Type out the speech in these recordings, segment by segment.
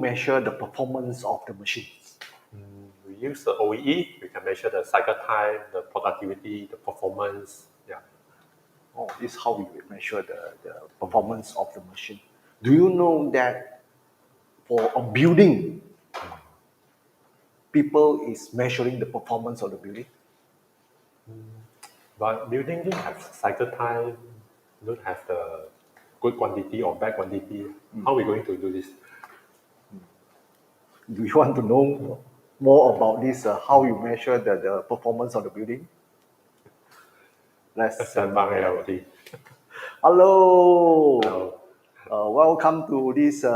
measure the performance of the machines? We use the OEE. We can measure the cycle time, the productivity, the performance. Yeah. Oh, this is how we will measure the performance of the machine. Do you know that for a building, people is measuring the performance of the building? But building don't have cycle time, don't have the good quantity or bad quantity. How are we going to do this? Do you want to know more about this, how you measure the performance of the building? Let's Sembang AIoT. Hello. Hello. Welcome to this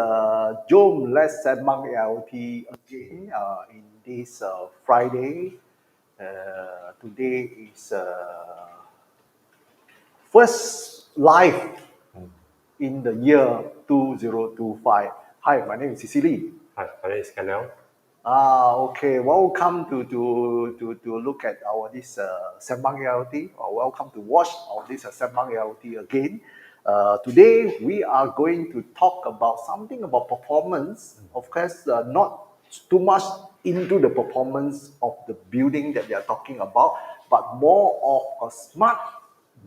Zoom Let's Sembang AIoT again in this Friday. Today is first live in the year 2025. Hi, my name is Cecily. Hi, my name is 𝐓𝐚𝐽𝐽. Okay. Welcome to look at our this Sembang AIoT, or welcome to watch our this Sembang AIoT again. Today we are going to talk about something about performance. Of course, not too much into the performance of the building that we are talking about, but more of a smart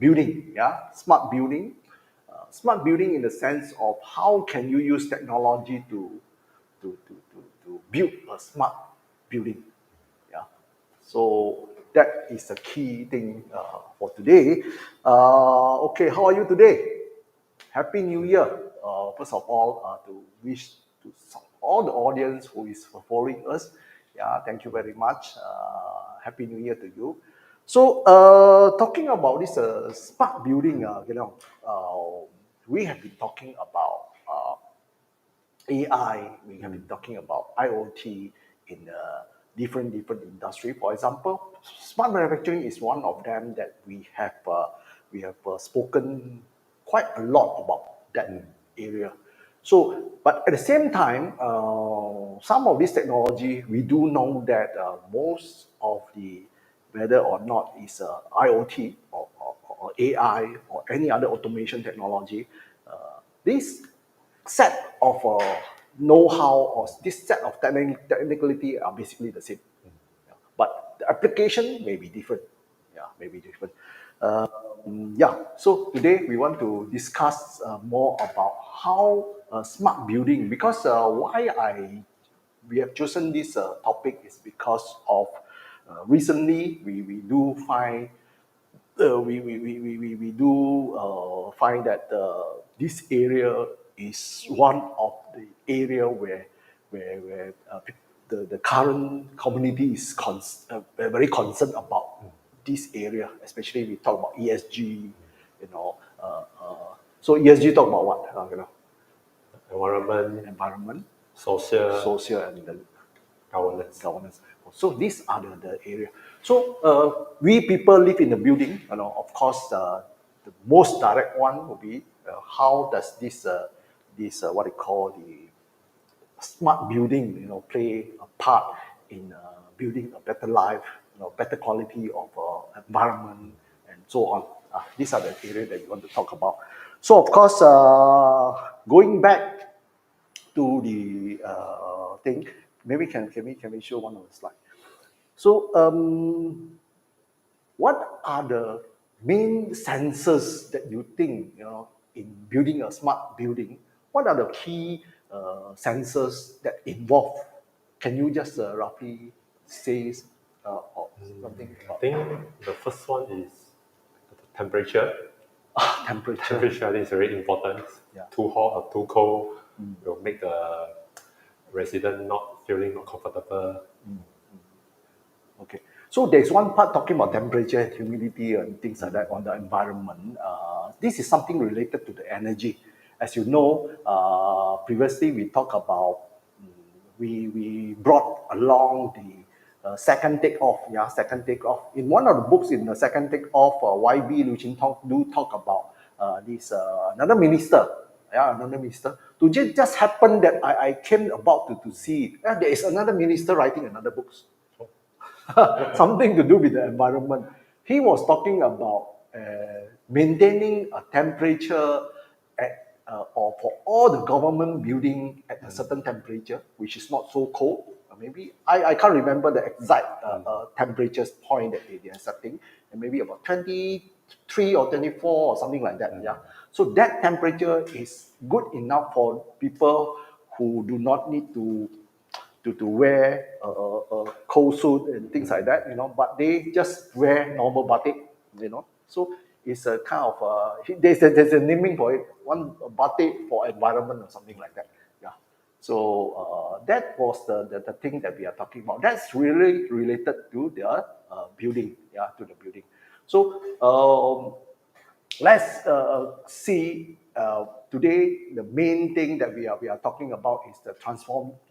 building. Yeah, smart building. Smart building in the sense of how can you use technology to build a smart building. Yeah. So that is the key thing for today. Okay, how are you today? Happy New Year. First of all, to wish to all the audience who is following us. Yeah, thank you very much. Happy New Year to you. So, talking about this smart building, we have been talking about AI, we have been talking about IoT in different industry. For example, smart manufacturing is one of them that we have spoken quite a lot about that area. So, but at the same time, some of this technology, we do know that most of the, whether or not it's IoT or AI or any other automation technology, this set of know-how or this set of technicality are basically the same. But the application may be different. Yeah, maybe different. So today we want to discuss more about how smart building, because we have chosen this topic is because of recently we do find we do find that this area is one of the area where the current community is very concerned about this area, especially we talk about ESG, so ESG talk about what? Environment, social, and the governance. So these are the area. So we people live in the building. Of course, the most direct one will be how does this what they call the smart building, play a part in building a better life, better quality of environment, and so on. These are the areas that we want to talk about. So of course, going back to the thing, maybe can we show one of the slide? So what are the main sensors that you think, in building a smart building? What are the key sensors that involve? Can you just roughly say or something I about think the first one is the temperature. temperature? Temperature, I think is very important. Yeah. Too hot or too cold will make the resident not feeling not comfortable. Okay. So there's one part talking about temperature, humidity, and things like that on the environment. This is something related to the energy. As you know, previously we talked about, we brought along the second takeoff. Yeah, second takeoff. In one of the books, in the second takeoff, 𝐲𝐵𝐚𝐽𝐽 do talk about this another minister. Yeah, another minister. To just happen that I came about to see it. Yeah, there is another minister writing another books. Something to do with the environment. He was talking about maintaining a temperature at or for all the government building at a certain temperature, which is not so cold. Maybe I can't remember the exact temperatures point that they are setting, and maybe about 23 or 24 or something like that. Yeah. So that temperature is good enough for people who do not need to wear a cold suit and things like that, but they just wear normal batik. So it's a kind of there's a naming for it, one batik for environment or something like that. Yeah. So that was the thing that we are talking about. That's really related to the building, yeah, to the building. So let's see today the main thing that we are talking about is the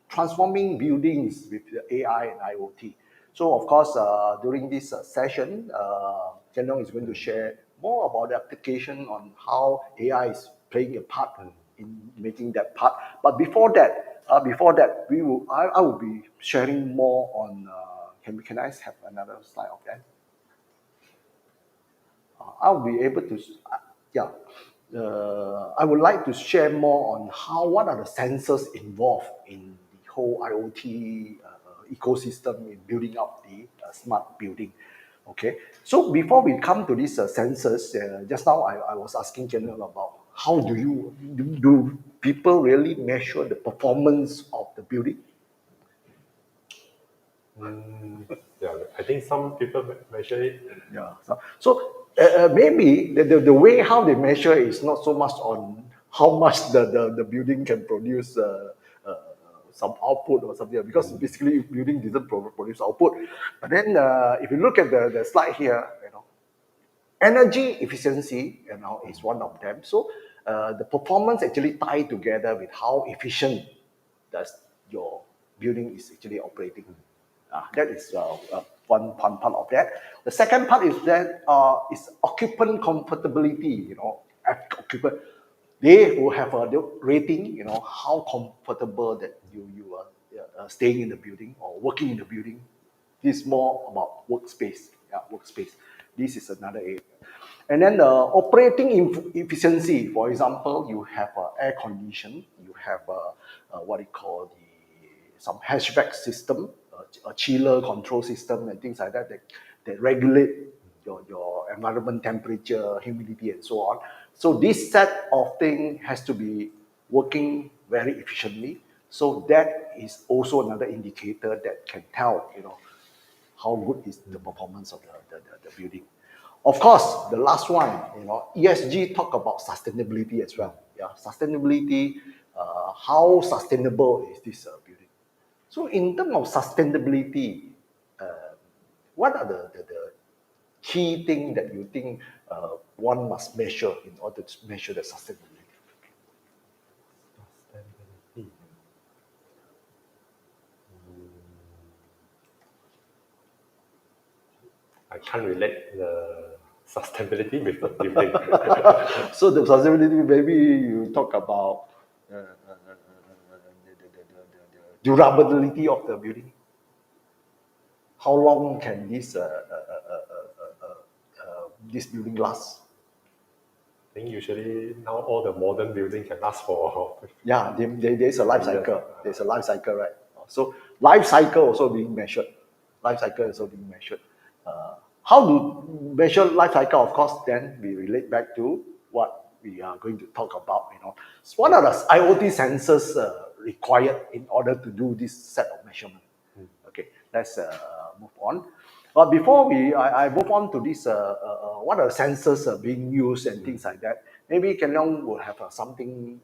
transforming buildings with the AI and IoT. So of course, during this session, Chen Long is going to share more about the application on how AI is playing a part in making that part. But before that, I will be sharing more on. Can I have another slide of that? I'll be able to, yeah. I would like to share more on what are the sensors involved in the whole IoT ecosystem in building up the smart building. Okay, so before we come to these sensors, just now I was asking General about how do people really measure the performance of the building? Yeah, I think some people measure it. Yeah. So maybe the way how they measure is not so much on how much the building can produce some output or something, because basically building doesn't produce output. But then if you look at the slide here, energy efficiency, is one of them. So the performance actually tied together with how efficient does your building is actually operating. That is one part of that. The second part is that is occupant comfortability. Occupant, they will have a rating. How comfortable that you are staying in the building or working in the building. This is more about workspace. Yeah, workspace. This is another area. And then the operating efficiency, for example, you have air condition, you have what you call some HVAC system, a chiller control system, and things like that that regulate your environment temperature, humidity, and so on. So this set of thing has to be working very efficiently. So that is also another indicator that can tell, how good is the performance of the building. Of course, the last one, ESG talk about sustainability as well. Yeah, sustainability, how sustainable is this building? So in terms of sustainability, what are the key thing that you think one must measure in order to measure the sustainability? Sustainability. I can't relate the sustainability with the building. So the sustainability, maybe you talk about the durability of the building. How long can this building last? I think usually now all the modern building can last for Yeah, there's a life cycle. There's a life cycle, right? So life cycle also being measured. Life cycle also being measured. How to measure life cycle? Of course, then we relate back to what we are going to talk about. So what are the IoT sensors required in order to do this set of measurement? Okay, let's move on. But before I move on to this, what are the sensors being used and things like that? Maybe Ken Leong will have something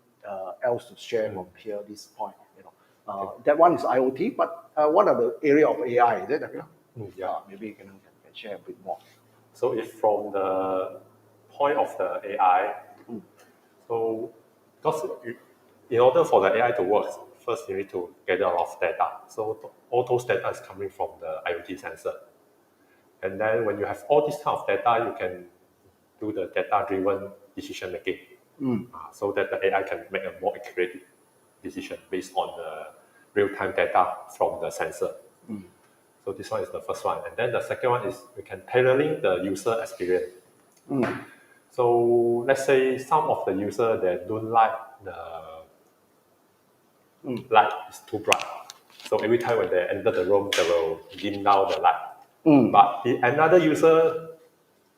else to share from here. This point, that one is IoT. But what are the area of AI? Is it? Yeah. Maybe Ken Leong can share a bit more. So if from the point of the AI, so because in order for the AI to work, first you need to gather a lot of data. So all those data is coming from the IoT sensor. And then when you have all this kind of data, you can do the data-driven decision making. So that the AI can make a more accurate decision based on the real-time data from the sensor. So this one is the first one. And then the second one is we can tailoring the user experience. So let's say some of the users they don't like the light is too bright. So every time when they enter the room, they will dim down the light. But another user,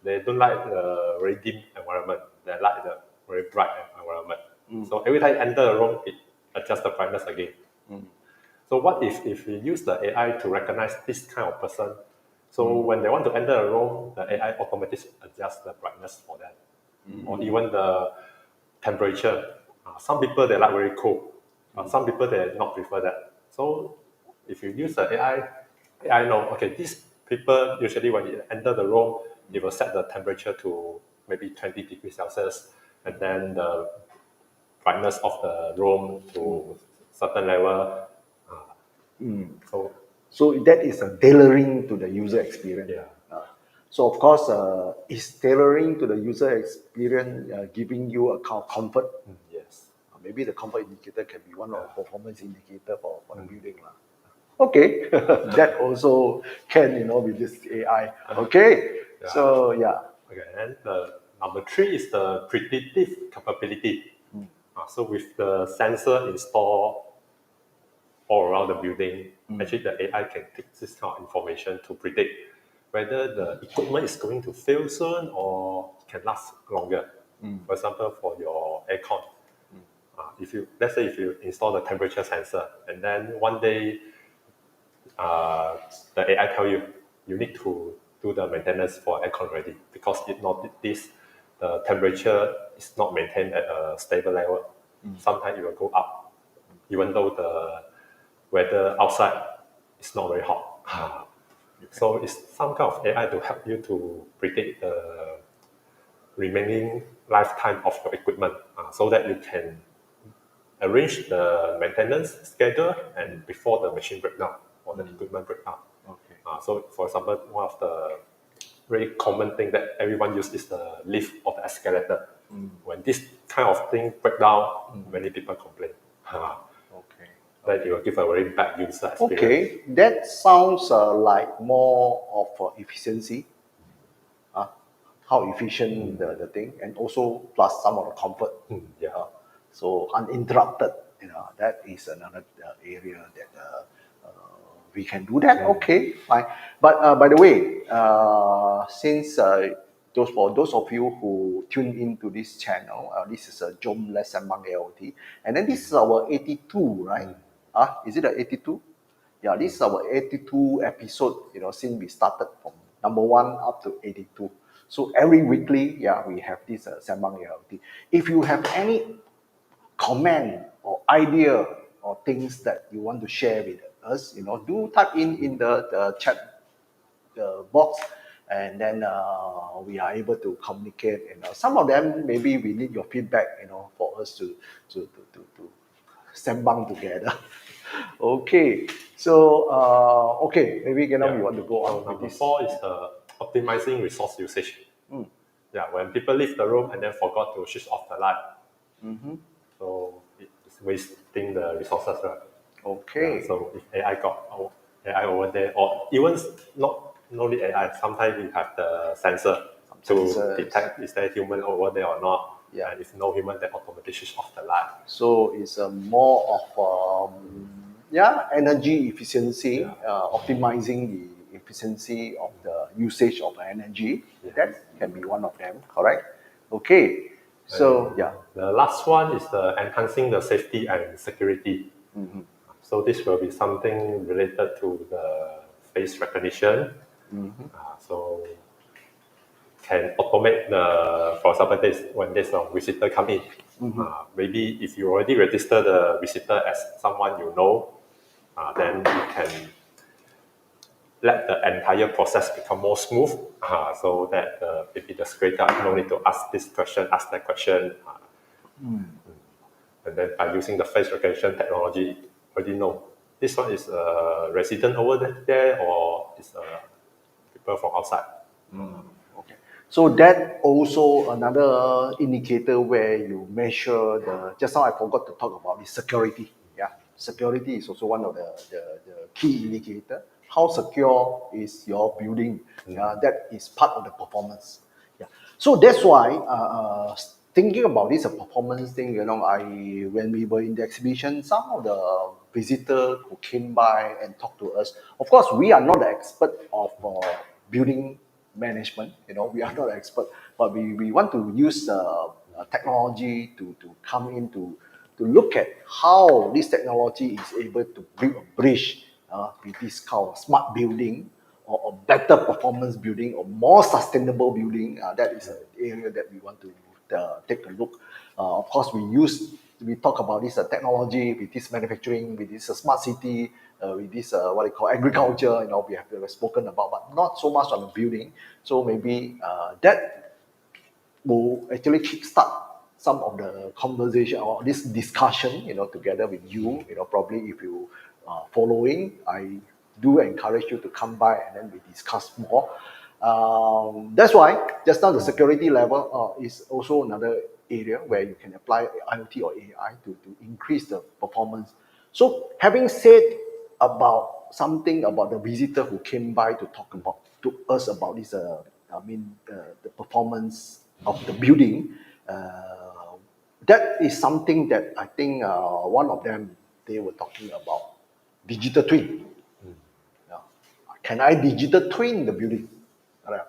they don't like the very dim environment. They like the very bright environment. So every time enter the room, it adjusts the brightness again. So what if we use the AI to recognize this kind of person? So when they want to enter a room, the AI automatically adjusts the brightness for them. Or even the temperature. Some people they like very cold. Some people they not prefer that. So if you use the AI know, okay, these people usually when you enter the room, it will set the temperature to maybe 20 degrees Celsius, and then the brightness of the room to certain level. So that is a tailoring to the user experience. Yeah. So of course, is tailoring to the user experience giving you a comfort? Yes. Maybe the comfort indicator can be one of the performance indicator for the building. Okay, that also can, with this AI. Okay, so yeah. Okay, and the number 3 is the predictive capability. So with the sensor installed all around the building, actually the AI can take this kind of information to predict whether the equipment is going to fail soon or can last longer. For example, for your aircon, let's say if you install the temperature sensor and then one day the AI tell you you need to do the maintenance for aircon already because it noticed the temperature is not maintained at a stable level. Sometimes it will go up, even though the weather outside is not very hot. So it's some kind of AI to help you to predict the remaining lifetime of your equipment so that you can arrange the maintenance schedule and before the machine breakdown or the equipment breakdown. Okay. So for example, one of the very common thing that everyone uses is the lift or the escalator. When this kind of thing break down, many people complain. Okay. That it will give a very bad user experience. Okay, that sounds like more of efficiency. How efficient the thing, and also plus some of the comfort. Yeah. So uninterrupted, that is another area that we can do that. Okay, fine. But by the way, since those of you who tune into this channel, this is a 𝐲𝐵 AIoT, and then this is our 82, right? Is it a 82? Yeah, this is our 82 episode, since we started from number 1 up to 82. So every weekly, we have this Sembang AIoT. If you have any comment or idea or things that you want to share with us, do type in the chat box, and then we are able to communicate. Some of them maybe we need your feedback, for us to sembang together. Okay, so maybe you want to go on with Number this. 4 is optimizing resource usage. Yeah, when people leave the room and then forgot to switch off the light, so it's wasting the resources, right? Okay. So if AI got AI over there, or even not only AI, sometimes we have the sensor to sensors. detect is there human over there or not. Yeah. And if no human, then automatically switch off the light. So it's more of energy efficiency, optimizing the efficiency of the usage of energy. That can be one of them, correct? Okay. So The last one is the enhancing the safety and security. So this will be something related to the face recognition. So can automate for example, when there's a visitor come in, maybe if you already register the visitor as someone you know, then you can let the entire process become more smooth, so that maybe the security guard no need to ask this question, ask that question. And then by using the face recognition technology, already know this one is a resident over there or is people from outside. okay. So that also another indicator where you measure the. Just now I forgot to talk about the security. Yeah, security is also one of the key indicator. How secure is your building? That is part of the performance. Yeah. So that's why thinking about this performance thing, when we were in the exhibition, some of the visitors who came by and talked to us. Of course, we are not the expert of building management. We are not expert, but we want to use technology to come in to look at how this technology is able to build a bridge with this kind of smart building or better performance building or more sustainable building. That is an area that we want to take a look. Of course, we talk about this technology with this manufacturing, with this smart city, with this what they call agriculture. We have spoken about, but not so much on the building. So maybe that will actually kickstart some of the conversation or this discussion, together with you. Probably if you are following, I do encourage you to come by and then we discuss more. That's why just now the security level is also another area where you can apply IoT or AI to increase the performance. So having said about something about the visitor who came by to talk about to us about this, the performance of the building. That is something that I think one of them they were talking about digital twin. Yeah. Can I digital twin the building? Right.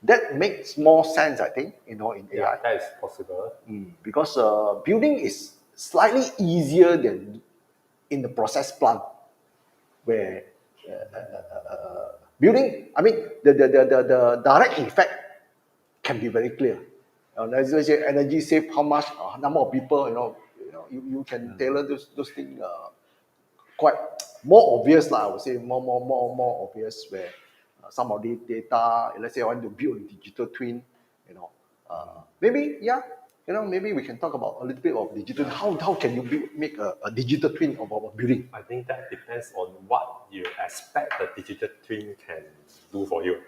That makes more sense, I think, in AI. Yeah, that is possible. Because building is slightly easier than in the process plant, where building, the direct effect can be very clear. Let's say energy save how much, number of people, you can tailor those things quite more obvious, I would say, more obvious, where some of the data, let's say I want to build a digital twin, maybe, yeah, maybe we can talk about a little bit of digital. How can you make a digital twin of our building? I think that depends on what you expect the digital twin can do for you.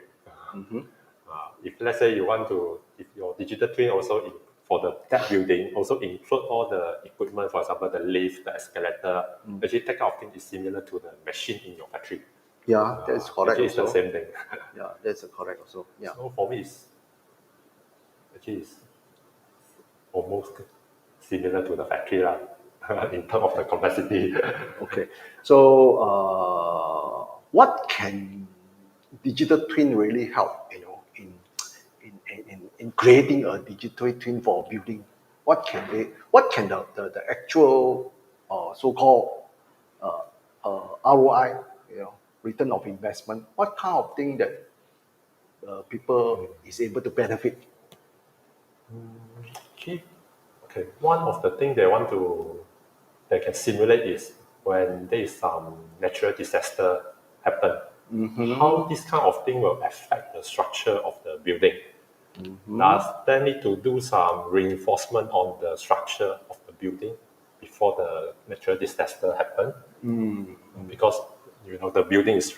If let's say if your digital twin also for that building also include all the equipment, for example, the lift, the escalator, actually that kind of thing is similar to the machine in your factory. Yeah, that's correct. Actually, it's the same thing. Yeah, that's correct also. Yeah. So for me, it's almost similar to the factory in terms of the complexity. Okay. So, what can digital twin really help? In creating a digital twin for a building. What can the actual so-called ROI, return of investment? What kind of thing that people is able to benefit? Okay, one of the things they can simulate is when there is some natural disaster happen. How this kind of thing will affect the structure of the building. Does they need to do some reinforcement on the structure of the building before the natural disaster happen? Because the building is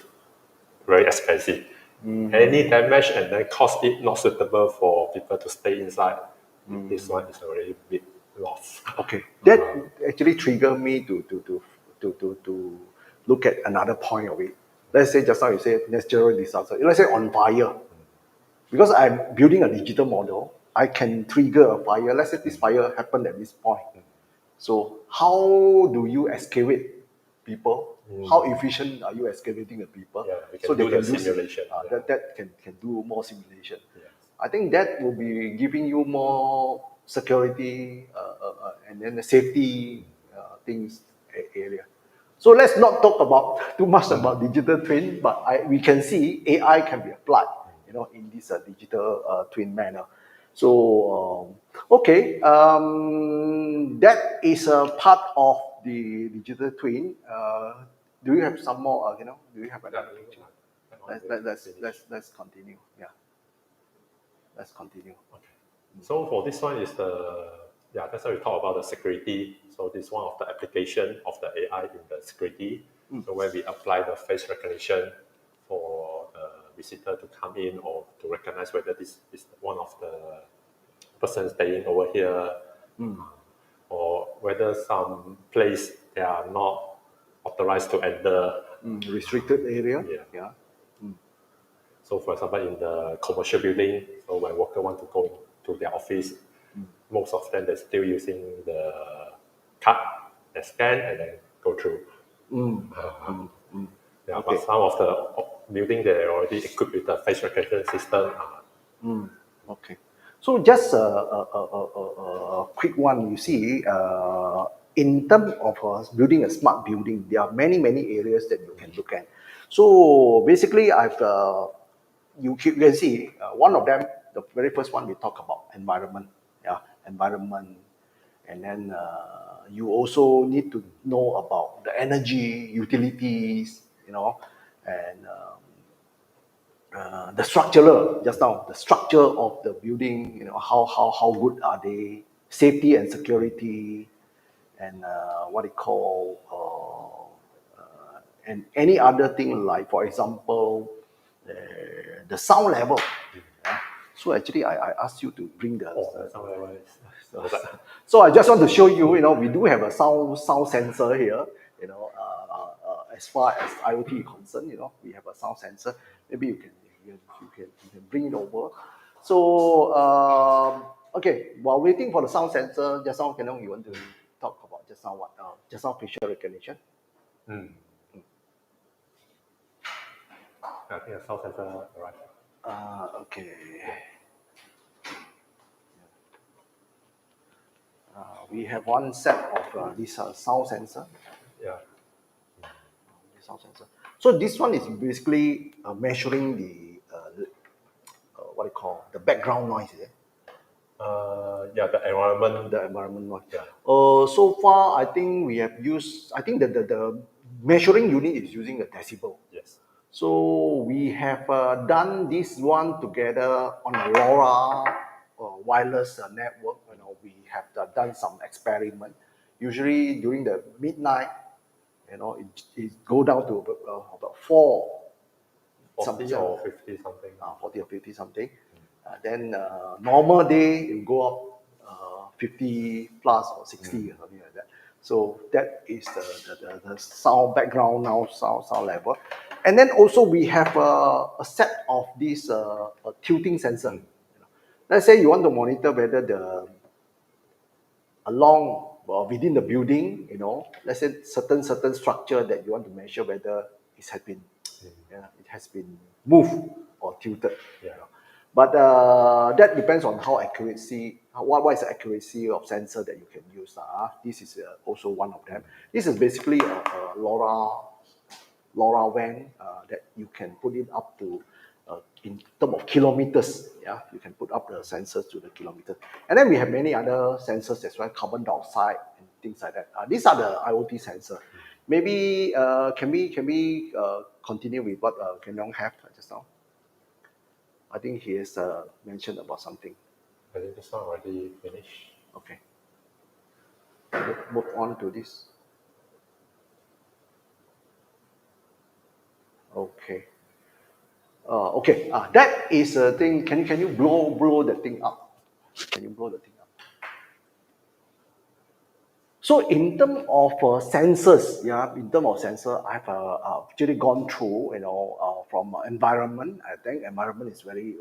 very expensive. Any damage and then cost it not suitable for people to stay inside. This one is already big loss. Okay, that actually triggered me to look at another point of it. Let's say just now you said natural disaster. Let's say on fire, because I'm building a digital model, I can trigger a fire. Let's say this fire happened at this point. So how do you excavate people? How efficient are you excavating the people? Yeah, we can so they do can the simulation. That can do more simulation. Yes. I think that will be giving you more security and then the safety things area. So let's not talk about too much about digital twin, but we can see AI can be applied, in this digital twin manner. So okay, that is a part of the digital twin. Do you have some more? Do you have another picture? Let's continue. Yeah, let's continue. Okay. So for this one that's why we talk about the security. So this is one of the application of the AI in the security. So when we apply the face recognition for the visitor to come in or to recognize whether this is one of the person staying over here, or whether some place they are not authorized to enter. Restricted area. Yeah. So for example, in the commercial building, so when worker want to go to their office, most of them they're still using the card, they scan and then go through. Yeah, Okay. but some of the building they're already equipped with the face recognition system. Okay. So just a quick one. You see, in terms of building a smart building, there are many areas that you can look at. So basically, you can see one of them. The very first one we talk about environment. Yeah, environment, and then you also need to know about the energy utilities. And the structural just now, the structure of the building, how good are they, safety and security, and what they call and any other thing, like for example the sound level. Yeah. So actually I asked you to bring the Some level so I just want to show you, we do have a sound sensor here, as far as IoT is concerned, we have a sound sensor. Maybe you can bring it over. So, okay, while waiting for the sound sensor, just now, you want to talk about just now what? Just now facial recognition. I think a sound sensor, right? Okay. We have one set of this sound sensor. Yeah. Sound sensor. So this one is basically measuring the what do you call the background noise, is it? Yeah, the environment. The environment noise. Yeah. So far, I think we have used. I think the measuring unit is using a decibel. Yes. So we have done this one together on a LoRa wireless network. We have done some experiment. Usually during the midnight, it go down to about 40 or 50 something. 40 or 50 something. Then normal day it will go up 50 plus or 60 or something like that. So that is the sound background now, sound level. And then also we have a set of these a tilting sensor. Let's say you want to monitor whether the along within the building, let's say certain structure that you want to measure whether it has been moved or tilted. Yeah. But that depends on what is the accuracy of sensor that you can use. This is also one of them. This is basically a LoRa WAN that you can put it up to in terms of kilometers. Yeah, you can put up the sensors to the kilometers. And then we have many other sensors as well, carbon dioxide and things like that. These are the IoT sensors. Maybe can we continue with what Ken Leong have just now? I think he has mentioned about something. I think this one already finished. Okay. Move on to this. Okay. Okay. That is a thing. Can you blow the thing up? Can you blow the thing up? So in terms of sensors, I've actually gone through, from environment. I think environment is very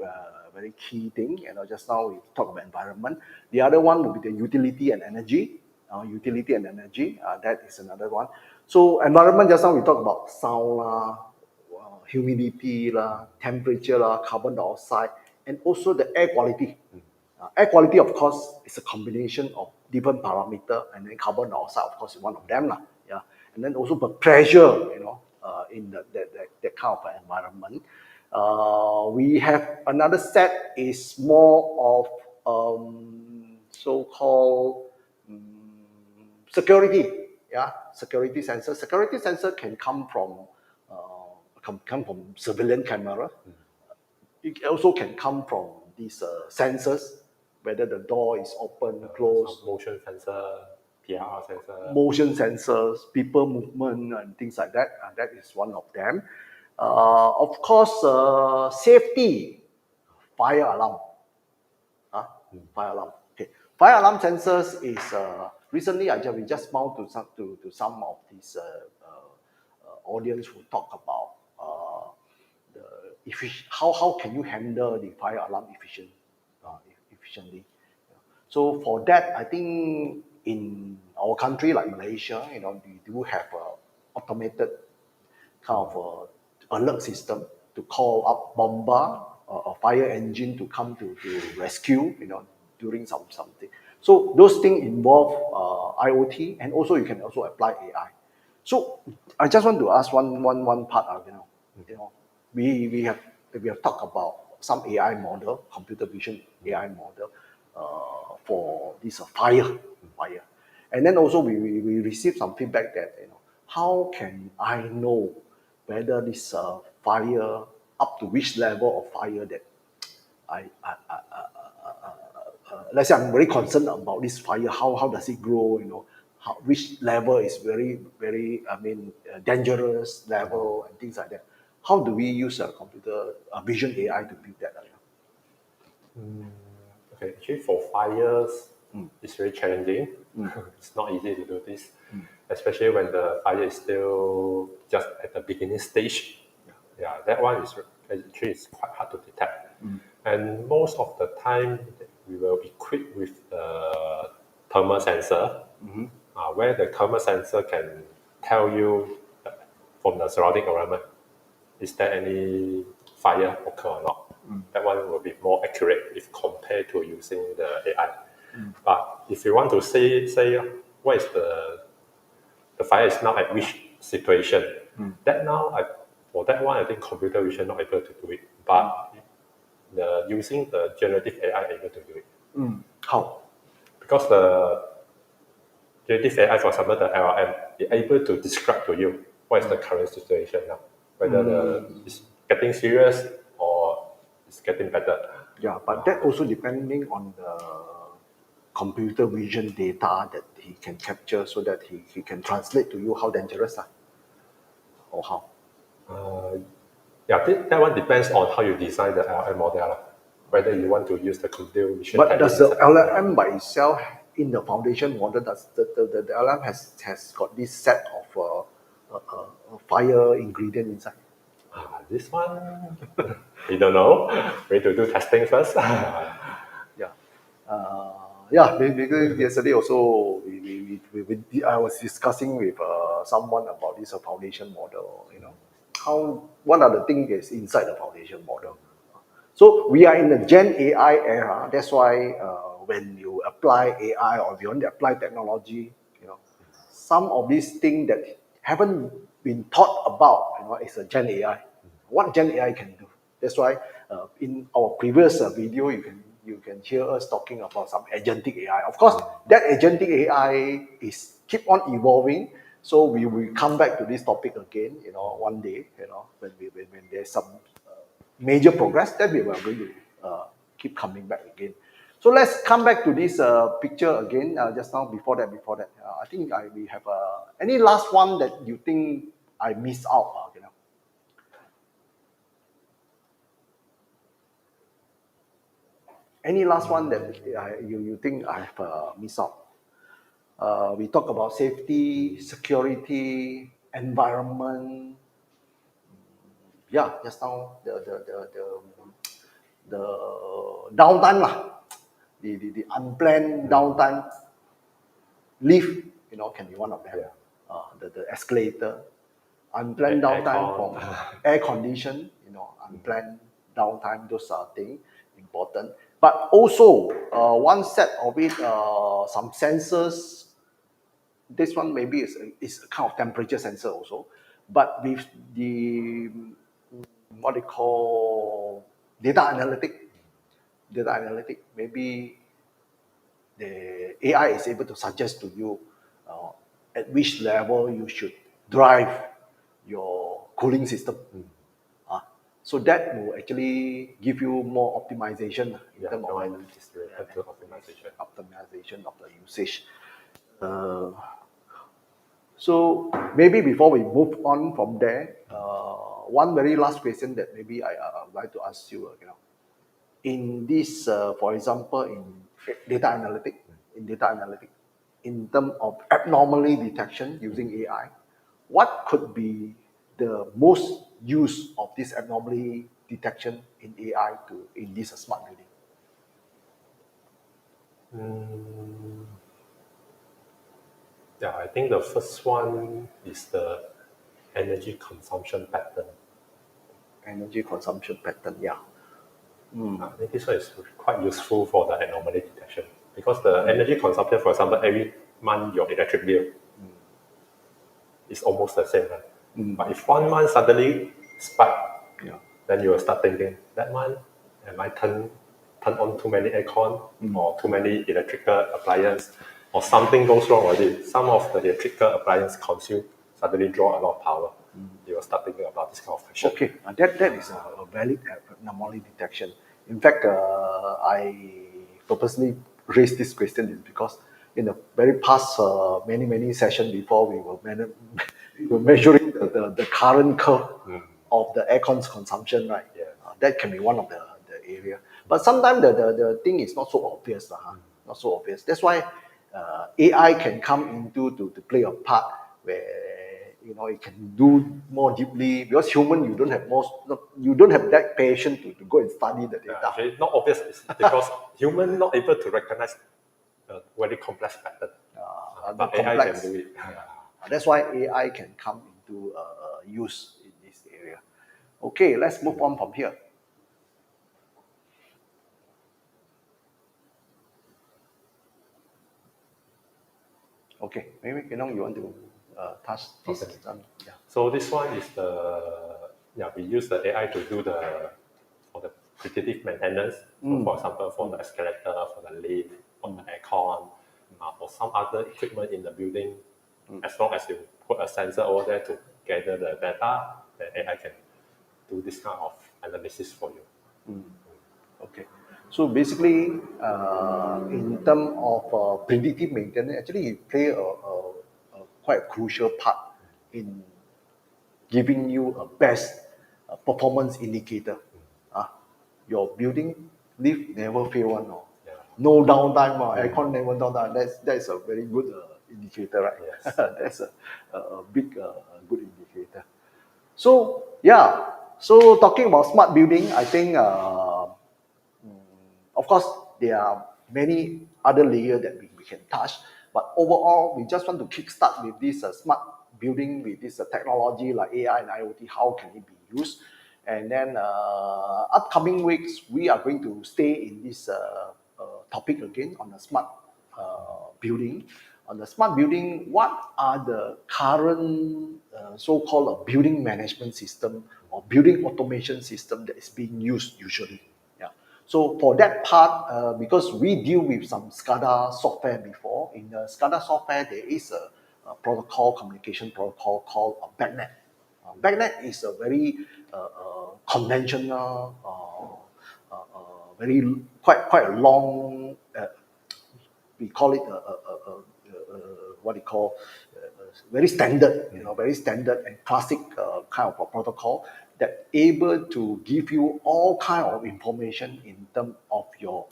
key thing. Just now we talked about environment. The other one would be the utility and energy. That is another one. So environment, just now we talked about sound, humidity, temperature, carbon dioxide, and also the air quality. Air quality, of course, is a combination of different parameter, and then carbon dioxide, of course, is one of them. Yeah. And then also the pressure, in that kind of environment. We have another set is more of so-called security. Yeah, security sensor. Security sensor can come from surveillance camera. It also can come from these sensors, whether the door is open, closed, Motion sensor, PIR sensor. motion sensors, people movement, and things like that. That is one of them. Of course, safety, fire alarm. Fire alarm. Okay, fire alarm sensors is recently we just found to some of these audience who talk about how can you handle the fire alarm efficiently? So for that, I think in our country like Malaysia, we do have a automated kind of alert system to call up bomba, a fire engine to come to rescue, during something. So those things involve IoT, and also you can also apply AI. So I just want to ask one part, we have talked about some AI model, computer vision AI model, for this fire, and then also we received some feedback that how can I know whether this fire up to which level of fire that let's say I'm very concerned about this fire. How does it grow? Which level is very dangerous level and things like that. How do we use a computer vision AI to build that? Okay, actually for fires, it's very challenging. It's not easy to do this, especially when the fire is still just at the beginning stage. Yeah, that one is actually it's quite hard to detect. And most of the time, we will equip with the thermal sensor, where the thermal sensor can tell you from the surrounding environment, is there any fire occur or not? That one will be more accurate if compared to using the AI. But if you want to say what is the fire is now at which situation, that now for that one I think computer vision not able to do it, but using the generative AI able to do it. How? Because the generative AI, for example, the LLM, is able to describe to you what is the current situation now, whether it's getting serious or it's getting better. Yeah, but that also depending on the computer vision data that he can capture, so that he can translate to you how dangerous or how. Yeah, that one depends on how you design the LLM model, whether you want to use the computer vision. But does the LLM by itself in the foundation model, does the LLM has got this set of fire ingredient inside? This one, we don't know. We need to do testing first. Yeah, because yesterday also I was discussing with someone about this foundation model. What are the things that's inside the foundation model? So we are in the Gen AI era. That's why when you apply AI or you want to apply technology, some of these things that haven't been thought about, is a Gen AI. What Gen AI can do. That's why in our previous video, you can hear us talking about some agentic AI. Of course, that agentic AI is keep on evolving. So we will come back to this topic again, one day, when there's some major progress, then we are going to keep coming back again. So let's come back to this picture again. Just now, before that, I think we have any last one that you think I missed out. Any last one that you think I have missed out? We talk about safety, security, environment. Yeah, just now the downtime the unplanned downtime. Lift, can be one of them. The escalator, unplanned downtime from air condition, unplanned downtime. Those are things important. But also one set of it, some sensors. This one maybe is a kind of temperature sensor also, but with the what they call data analytic, maybe the AI is able to suggest to you at which level you should drive your cooling system. So that will actually give you more optimization in terms of optimization of the usage. So maybe before we move on from there, one very last question that maybe I would like to ask you. In this, for example, in data analytics, in terms of anomaly detection using AI, what could be the most use of this anomaly detection in AI in this smart building? Yeah, I think the first one is the energy consumption pattern. Energy consumption pattern, yeah. I think this one is quite useful for the anomaly detection because the energy consumption, for example, every month your electric bill is almost the same. Right? But if 1 month suddenly spike, then you will start thinking, that month, am I turn on too many aircon or too many electrical appliances or something goes wrong already. Some of the electrical appliances consume suddenly draw a lot of power. You will start thinking about this kind of question. Okay, that is a valid anomaly detection. In fact, I purposely raised this question is because in the very past many sessions before we were measuring the current curve of the aircon's consumption, right? Yeah. That can be one of the area. But sometimes the thing is not so obvious, not so obvious. That's why AI can come into to play a part where it can do more deeply because human you don't have that patience to go and study the data. Actually, not obvious because human not able to recognize a very complex pattern. But AI can do it. That's why AI can come into use in this area. Okay, let's move on from here. Okay, maybe you want to touch this. Okay. So this one is we use the AI to do for the predictive maintenance. So for example, for the escalator, for the lift, for the aircon, for some other equipment in the building. As long as you put a sensor over there to gather the data, the AI can do this kind of analysis for you. Okay. So basically, in terms of predictive maintenance, actually it play a quite crucial part in giving you a best performance indicator. Your building lift never fail one, no downtime, aircon never downtime. That's a very good indicator, right? Yes. That's a big good indicator. So yeah, so talking about smart building, I think of course there are many other layers that we can touch, but overall we just want to kickstart with this smart building with this technology like AI and IoT. How can it be used? And then upcoming weeks we are going to stay in this topic again on the smart building. On the smart building, what are the current so-called building management system or building automation system that is being used usually? Yeah. So for that part, because we deal with some SCADA software before, in the SCADA software there is a protocol, communication protocol called BACnet. BACnet is a very conventional, very quite a long. We call it what you call very standard, very standard and classic kind of a protocol that able to give you all kind of information in terms of your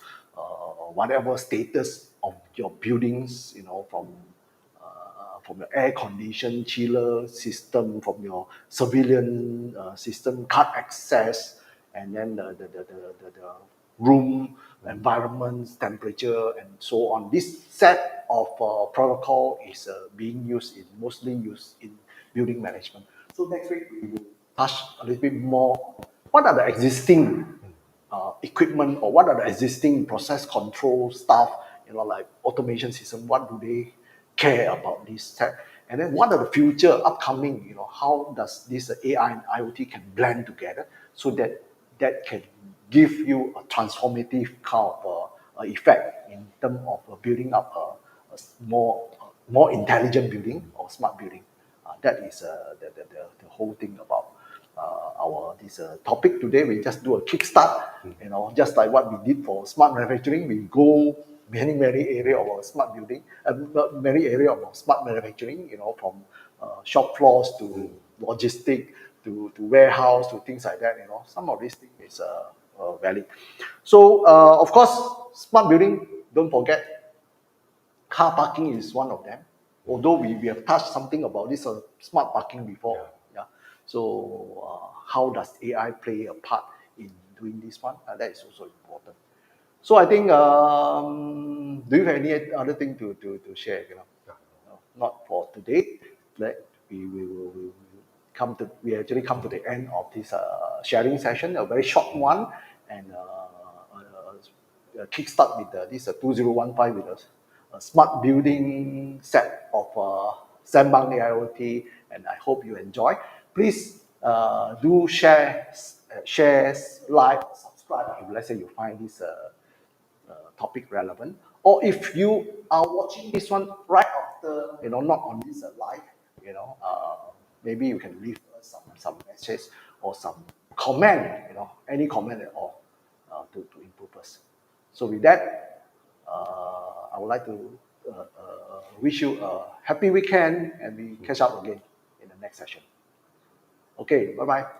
whatever status of your buildings, from your air condition chiller system, from your surveillance system, card access, and then the room environments, temperature, and so on. This set of protocol is mostly used in building management. So next week we will touch a little bit more. What are the existing equipment or what are the existing process control stuff, like automation system? What do they care about this tech? And then what are the future upcoming? How does this AI and IoT can blend together so that can give you a transformative kind of effect in terms of building up a more intelligent building or smart building. That is the whole thing about our this topic today. We just do a kickstart, just like what we did for smart manufacturing. We go many area of our smart building, many area of our smart manufacturing. From shop floors to logistic to warehouse to things like that. Some of these things is valid. So of course, smart building. Don't forget, car parking is one of them. Although we have touched something about this smart parking before. Yeah. So how does AI play a part in doing this one? That is also important. So I think, do you have any other thing to share? Not for today. That we actually come to the end of this sharing session, a very short one, and kickstart with this 2015 with a smart building set of Sembang AIoT, and I hope you enjoy. Please do share, like, subscribe if let's say you find this topic relevant, or if you are watching this one right after, not on this live, maybe you can leave us some message or some comment, any comment at all, to improve us. So with that, I would like to wish you a happy weekend, and we catch up again in the next session. Okay, bye bye.